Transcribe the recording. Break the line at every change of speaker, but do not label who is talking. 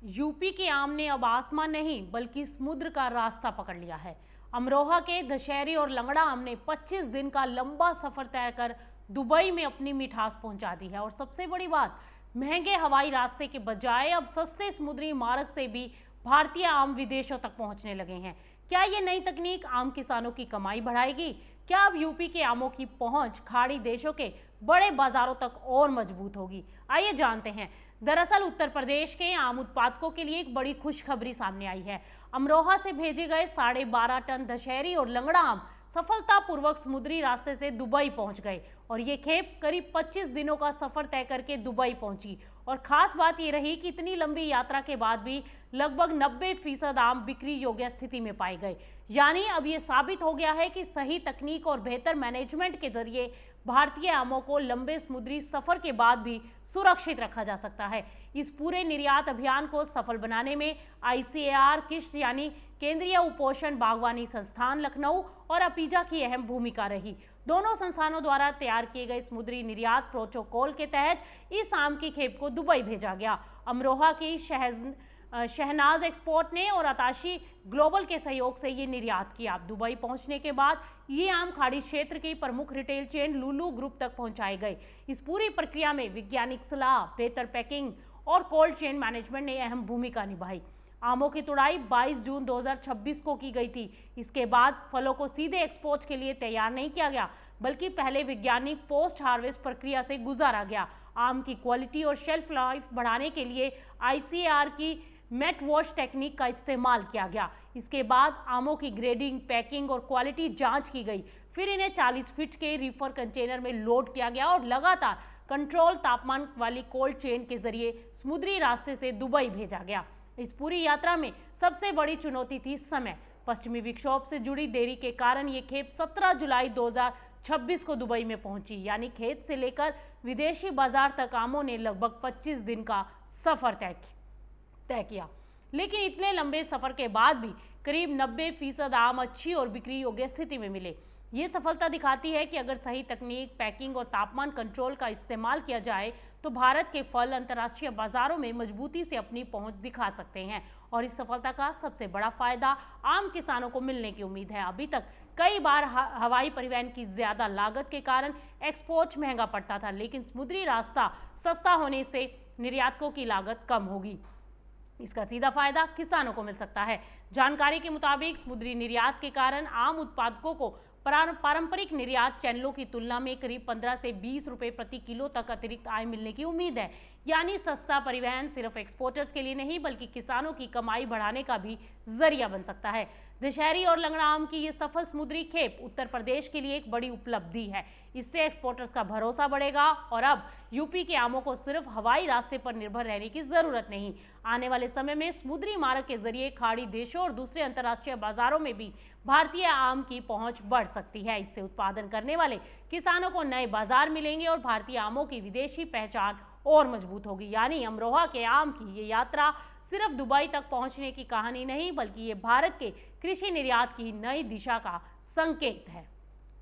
UP के आम ने अब आसमान नहीं बल्कि समुद्र का रास्ता पकड़ लिया है। अमरोहा के दशहरी और लंगड़ा आम ने 25 दिन का लंबा सफर तय कर दुबई में अपनी मिठास पहुंचा दी है। और सबसे बड़ी बात, महंगे हवाई रास्ते के बजाय अब सस्ते समुद्री मार्ग से भी भारतीय आम विदेशों तक पहुंचने लगे हैं। क्या ये नई तकनीक आम किसानों की कमाई बढ़ाएगी? क्या अब यूपी के आमों की पहुंच खाड़ी देशों के बड़े बाजारों तक और मजबूत होगी? आइए जानते हैं। दरअसल उत्तर प्रदेश के आम उत्पादकों के लिए एक बड़ी खुशखबरी सामने आई है। अमरोहा से भेजे गए 12.5 टन दशहरी और लंगड़ा आम सफलतापूर्वक समुद्री रास्ते से दुबई पहुंच गए और ये खेप करीब 25 दिनों का सफर तय करके दुबई पहुंची। और खास बात ये रही कि इतनी लंबी यात्रा के बाद भी लगभग 90% आम बिक्री योग्य स्थिति में पाए गए। यानी अब ये साबित हो गया है कि सही तकनीक और बेहतर मैनेजमेंट के जरिए भारतीय आमों को लंबे समुद्री सफर के बाद भी सुरक्षित रखा जा सकता है। इस पूरे निर्यात अभियान को सफल बनाने में ICAR किस्ट यानी केंद्रीय उपोषण बागवानी संस्थान लखनऊ और अपीजा की अहम भूमिका रही। दोनों संस्थानों द्वारा तैयार किए गए समुद्री निर्यात प्रोटोकॉल के तहत इस आम की खेप को दुबई भेजा गया। अमरोहा की शहनाज एक्सपोर्ट ने और अताशी ग्लोबल के सहयोग से ये निर्यात किया। दुबई पहुंचने के बाद ये आम खाड़ी क्षेत्र की प्रमुख रिटेल चेन लुलु ग्रुप तक पहुंचाए गए। इस पूरी प्रक्रिया में वैज्ञानिक सलाह, बेहतर पैकिंग और कोल्ड चेन मैनेजमेंट ने अहम भूमिका निभाई। आमों की तुड़ाई 22 जून 2026 को की गई थी। इसके बाद फलों को सीधे एक्सपोर्ट के लिए तैयार नहीं किया गया, बल्कि पहले वैज्ञानिक पोस्ट हार्वेस्ट प्रक्रिया से गुजारा गया। आम की क्वालिटी और शेल्फ लाइफ बढ़ाने के लिए ICAR की मेट वॉश टेक्निक का इस्तेमाल किया गया। इसके बाद आमों की ग्रेडिंग, पैकिंग और क्वालिटी जांच की गई। फिर इन्हें 40 फीट के रीफर कंटेनर में लोड किया गया और लगातार कंट्रोल तापमान वाली कोल्ड चेन के जरिए समुद्री रास्ते से दुबई भेजा गया। इस पूरी यात्रा में सबसे बड़ी चुनौती थी समय। पश्चिमी विक्षोभ से जुड़ी देरी के कारण ये खेप 17 जुलाई 2026 को दुबई में पहुंची। यानी खेत से लेकर विदेशी बाजार तक आमों ने लगभग 25 दिन का सफर तय किया। लेकिन इतने लंबे सफर के बाद भी करीब 90% आम अच्छी और बिक्री योग्य स्थिति में मिले। ये सफलता दिखाती है कि अगर सही तकनीक, पैकिंग और तापमान कंट्रोल का इस्तेमाल किया जाए तो भारत के फल अंतर्राष्ट्रीय बाजारों में मजबूती से अपनी पहुंच दिखा सकते हैं। और इस सफलता का सबसे बड़ा फायदा आम किसानों को मिलने की उम्मीद है। अभी तक कई बार हवाई परिवहन की ज्यादा लागत के कारण एक्सपोर्ट महंगा पड़ता था, लेकिन समुद्री रास्ता सस्ता होने से निर्यातकों की लागत कम होगी। इसका सीधा फायदा किसानों को मिल सकता है। जानकारी के मुताबिक समुद्री निर्यात के कारण आम उत्पादकों को पारंपरिक निर्यात चैनलों की तुलना में करीब 15 से 20 रुपए प्रति किलो तक अतिरिक्त आय मिलने की उम्मीद है। यानी सस्ता परिवहन सिर्फ एक्सपोर्टर्स के लिए नहीं बल्कि किसानों की कमाई बढ़ाने का भी जरिया बन सकता है। दशहरी और लंगड़ा आम की ये सफल समुद्री खेप उत्तर प्रदेश के लिए एक बड़ी उपलब्धि है। इससे एक्सपोर्टर्स का भरोसा बढ़ेगा और अब यूपी के आमों को सिर्फ हवाई रास्ते पर निर्भर रहने की जरूरत नहीं। आने वाले समय में समुद्री मार्ग के जरिए खाड़ी देशों और दूसरे अंतर्राष्ट्रीय बाजारों में भी भारतीय आम की पहुंच बढ़ सकती है। इससे उत्पादन करने वाले किसानों को नए बाजार मिलेंगे और भारतीय आमों की विदेशी पहचान और मजबूत होगी। यानी अमरोहा के आम की ये यात्रा सिर्फ दुबई तक पहुंचने की कहानी नहीं बल्कि ये भारत के कृषि निर्यात की नई दिशा का संकेत है।